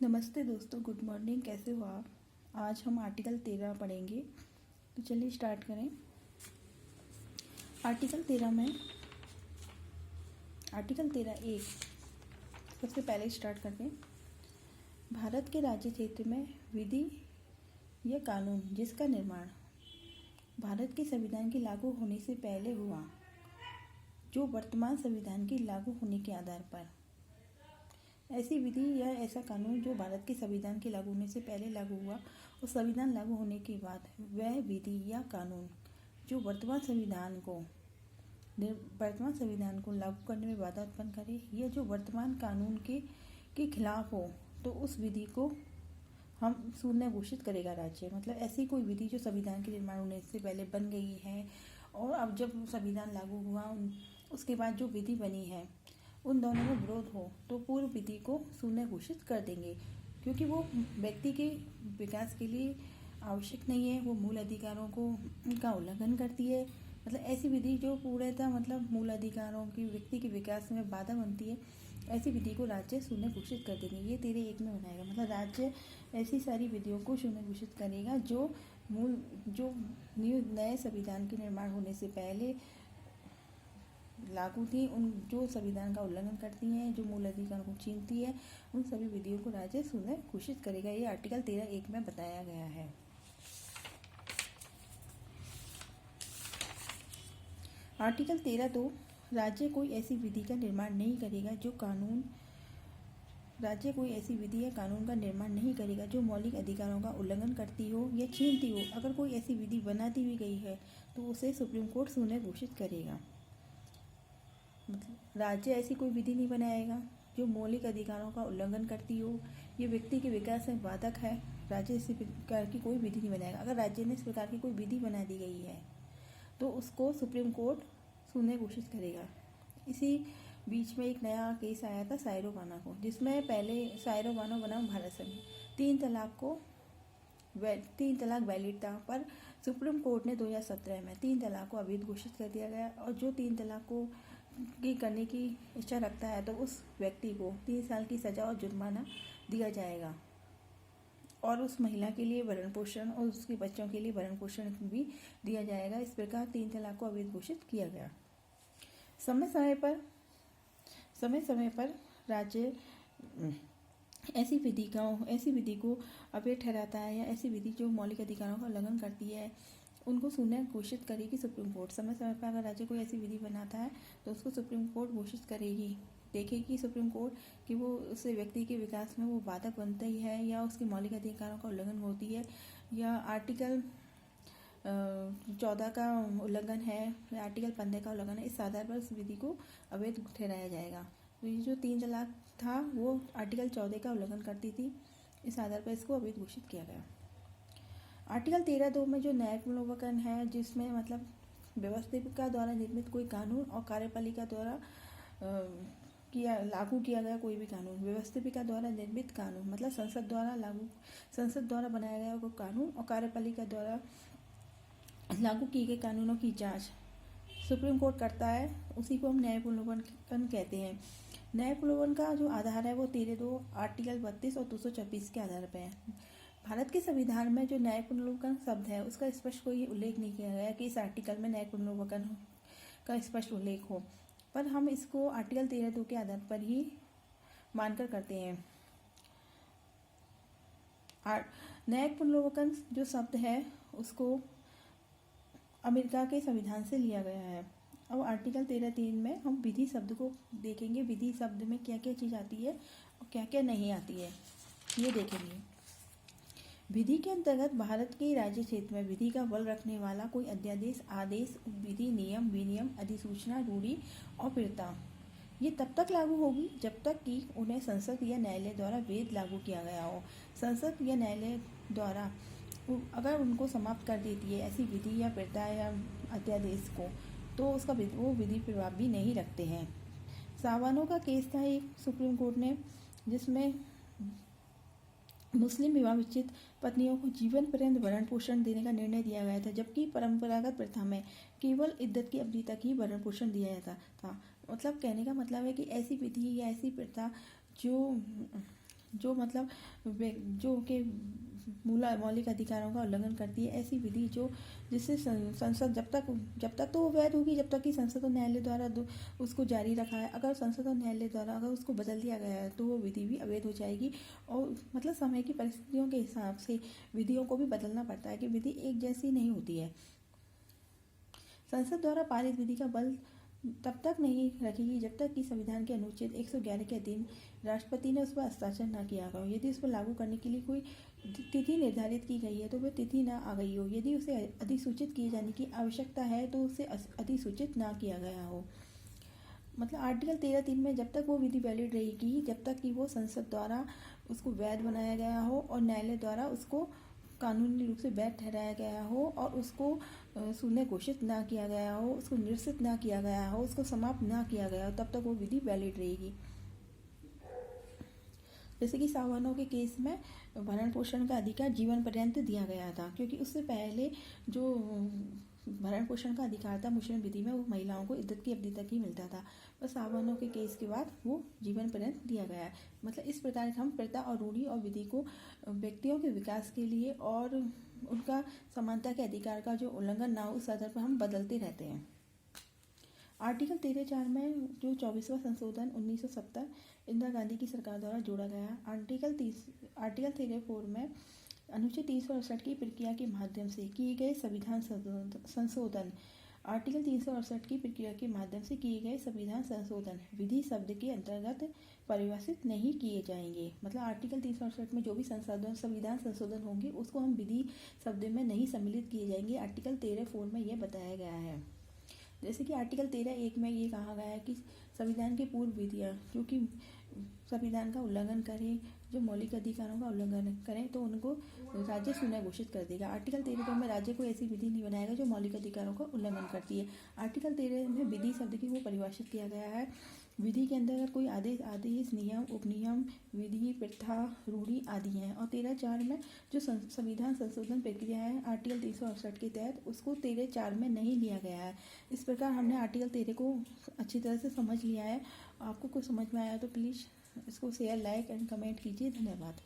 नमस्ते दोस्तों, good morning. कैसे हो आप? आज हम आर्टिकल 13 पढ़ेंगे। तो चलिए स्टार्ट करें। आर्टिकल 13 में आर्टिकल 13 एक सबसे पहले स्टार्ट करते हैं। भारत के राज्य क्षेत्र में विधि या कानून जिसका निर्माण भारत के संविधान के लागू होने से पहले हुआ, जो वर्तमान संविधान के लागू होने के आधार पर ऐसी विधि या ऐसा कानून जो भारत के संविधान के लागू होने से पहले लागू हुआ और संविधान लागू होने के बाद वह विधि या कानून जो वर्तमान संविधान को लागू करने में बाधा उत्पन्न करे या जो वर्तमान कानून के खिलाफ हो, तो उस विधि को हम शून्य घोषित करेगा राज्य। मतलब ऐसी कोई विधि जो संविधान के निर्माण होने से पहले बन गई है और अब जब संविधान लागू हुआ उसके बाद जो विधि बनी है उन दोनों में विरोध हो, तो पूर्व विधि को शून्य घोषित कर देंगे, क्योंकि वो व्यक्ति के विकास के लिए आवश्यक नहीं है, वो मूल अधिकारों का उल्लंघन करती है। मतलब ऐसी विधि जो पूर्णतः मतलब मूल अधिकारों की व्यक्ति के विकास में बाधा बनती है, ऐसी विधि को राज्य शून्य घोषित कर देंगे। ये 13(1) में बनाएगा। मतलब राज्य ऐसी सारी विधियों को शून्य घोषित करेगा जो नए संविधान के निर्माण होने से पहले लागू थी, उन जो संविधान का उल्लंघन करती हैं, जो मूल अधिकारों को छीनती है, उन सभी विधियों को राज्य शून्य घोषित करेगा। ये आर्टिकल 13(1) में बताया गया है। आर्टिकल 13(2) राज्य कोई ऐसी विधि का निर्माण नहीं करेगा जो मौलिक अधिकारों का उल्लंघन करती हो या छीनती हो। अगर कोई ऐसी विधि बना दी हुई गई है तो उसे सुप्रीम कोर्ट शून्य घोषित करेगा। मतलब राज्य ऐसी कोई विधि नहीं बनाएगा जो मौलिक अधिकारों का उल्लंघन करती हो, ये व्यक्ति के विकास में बाधक है। राज्य इसी प्रकार की कोई विधि नहीं बनाएगा। अगर राज्य ने इस प्रकार की कोई विधि बना दी गई है तो उसको सुप्रीम कोर्ट शून्य घोषित करेगा। इसी बीच में एक नया केस आया था सायरो बानो को, जिसमें पहले सायरो बानो बनाम भारत संघ 3 तलाक वैलिड था, पर सुप्रीम कोर्ट ने 2017 में 3 तलाक को अवैध घोषित कर दिया गया। और जो 3 तलाक को करने की इच्छा रखता है तो उस व्यक्ति को 3 साल की सजा और जुर्माना दिया जाएगा, और उस महिला के लिए भरण पोषण और उसके बच्चों के लिए भरण पोषण भी दिया जाएगा। इस प्रकार 3 तलाक को अवैध घोषित किया गया। समय समय पर राज्य ऐसी विधि को अवैध ठहराता है या ऐसी विधि जो मौलिक अधिकारों का उल्लंघन करती है उनको शून्य घोषित करेगी सुप्रीम कोर्ट। समय समय पर अगर राज्य कोई ऐसी विधि बनाता है तो उसको सुप्रीम कोर्ट घोषित करेगी। देखेगी सुप्रीम कोर्ट कि वो उस व्यक्ति के विकास में वो बाधक बनती है या उसके मौलिक अधिकारों का उल्लंघन होती है या आर्टिकल 14 का उल्लंघन है या आर्टिकल 15 का उल्लंघन है। इस आधार पर उस विधि को अवैध ठहराया जाएगा। तो ये जो 3 तलाक था वो आर्टिकल 14 का उल्लंघन करती थी, इस आधार पर इसको अवैध घोषित किया गया। आर्टिकल 13(2) में जो न्यायिक मूल्यांकन है, जिसमें मतलब व्यवस्थापिका द्वारा निर्मित कोई कानून और कार्यपालिका द्वारा लागू किया गया कोई भी कानून, व्यवस्थापिका द्वारा निर्मित कानून मतलब संसद द्वारा बनाया गया कोई कानून और कार्यपालिका द्वारा लागू किए गए कानूनों की जांच सुप्रीम कोर्ट करता है, उसी को हम न्यायिक मूल्यांकन कहते हैं। न्यायिक मूल्यांकन का जो आधार है वो 13(2) आर्टिकल 32 और 226 के आधार पर है। भारत के संविधान में जो न्यायिक मूल्यांकन शब्द है उसका स्पष्ट कोई उल्लेख नहीं किया गया कि इस आर्टिकल में न्यायिक मूल्यांकन का स्पष्ट उल्लेख हो, पर हम इसको आर्टिकल 13(2) के आधार पर ही मानकर करते हैं। न्यायिक मूल्यांकन जो शब्द है उसको अमेरिका के संविधान से लिया गया है। अब आर्टिकल 13(3) में हम विधि शब्द को देखेंगे। विधि शब्द में क्या क्या चीज़ आती है और क्या क्या नहीं आती है ये देखेंगे। विधि के अंतर्गत भारत के राज्य क्षेत्र में विधि का बल रखने वाला कोई अध्यादेश, आदेश, विधि, नियम, विनियम, अधिसूचना, रूढ़ि और प्रथा ये तब तक लागू होगी जब तक कि उन्हें संसद या न्यायालय द्वारा वैध लागू किया गया हो। संसद या न्यायालय द्वारा अगर उनको समाप्त कर देती है ऐसी विधि या प्रथा या अध्यादेश को, तो उसका वो विधि प्रभाव भी नहीं रखते हैं। सावानो का केस था एक सुप्रीम कोर्ट ने, जिसमें मुस्लिम विवाह विच्छेद पत्नियों को जीवन पर्यंत भरण पोषण देने का निर्णय दिया गया था, जबकि परंपरागत प्रथा में केवल इद्दत की अवधि तक ही भरण पोषण दिया जाता था। मतलब कहने का मतलब है कि ऐसी विधि या ऐसी प्रथा जो जो मतलब जो के मौलिक अधिकारों का उल्लंघन करती है, ऐसी विधि जो जिससे संसद जब तक तो वो वैध होगी जब तक कि संसद और न्यायालय द्वारा उसको जारी रखा है। अगर संसद और न्यायालय द्वारा अगर उसको बदल दिया गया है तो वो विधि भी अवैध हो जाएगी। और मतलब समय की परिस्थितियों के हिसाब से विधियों को भी बदलना पड़ता है कि विधि एक जैसी नहीं होती है। संसद द्वारा पारित विधि का बल तब तक नहीं रखेगी जब तक कि संविधान के अनुच्छेद 111 के अधीन राष्ट्रपति ने उस पर हस्ताक्षर न किया हो। यदि उस पर लागू करने के लिए कोई तिथि निर्धारित की गई है तो वह तिथि न आ गई हो। यदि उसे अधिसूचित किए जाने की आवश्यकता है तो उसे अधिसूचित न किया गया हो। मतलब आर्टिकल 13(3) में जब तक वो विधि वैलिड रहेगी जब तक कि वो संसद द्वारा उसको वैध बनाया गया हो और न्यायालय द्वारा उसको कानूनी रूप से वैध ठहराया गया हो और उसको शून्य घोषित ना किया गया हो, उसको निरसित ना किया गया हो, उसको समाप्त ना किया गया हो, तब तक वो विधि वैलिड रहेगी। जैसे कि सावधानों के केस में भरण पोषण का अधिकार जीवन पर्यंत दिया गया था, क्योंकि उससे पहले जो भरण पोषण का अधिकार था मुस्लिम विधि में वो महिलाओं को इद्दत की अवधि तक ही मिलता था। पर सावधानों के केस के बाद वो जीवन पर्यंत दिया गया है। मतलब इस प्रकार हम प्रथा और रूढ़ी और विधि को व्यक्तियों के विकास के लिए और उनका समानता के अधिकार का जो उल्लंघन ना हो उस आधार पर हम बदलते रहते हैं। आर्टिकल 13(4) में जो 24वां संशोधन 1970 इंदिरा गांधी की सरकार द्वारा जोड़ा गया। आर्टिकल 34 में अनुच्छेद 368 की प्रक्रिया के माध्यम से किए गए संविधान संशोधन। आर्टिकल 368 की प्रक्रिया के माध्यम से किए गए संविधान संशोधन विधि शब्द के अंतर्गत परिभाषित नहीं किए जाएंगे। मतलब आर्टिकल 368 में जो भी संविधान संशोधन होंगे उसको हम विधि शब्द में नहीं सम्मिलित किए जाएंगे। आर्टिकल 13(4) में यह बताया गया है। जैसे कि आर्टिकल 13(1) में ये कहा गया है कि संविधान की पूर्व विधियाँ जो कि संविधान का उल्लंघन करें, जो मौलिक अधिकारों का उल्लंघन करें तो उनको राज्य शून्य घोषित कर देगा। आर्टिकल 13(2) में राज्य को ऐसी विधि नहीं बनाएगा जो मौलिक अधिकारों का उल्लंघन करती है। आर्टिकल 13 में विधि शब्द की वो परिभाषित किया गया है। विधि के अंतर्गत कोई आदेश नियम उपनियम विधि प्रथा रूढ़ी आदि हैं। और 13(4) में जो संविधान संशोधन प्रक्रिया है आर्टिकल 368 के तहत उसको 13(4) में नहीं लिया गया है। इस प्रकार हमने आर्टिकल 13 को अच्छी तरह से समझ लिया है। आपको कुछ समझ में आया तो प्लीज़ इसको शेयर लाइक एंड कमेंट कीजिए। धन्यवाद।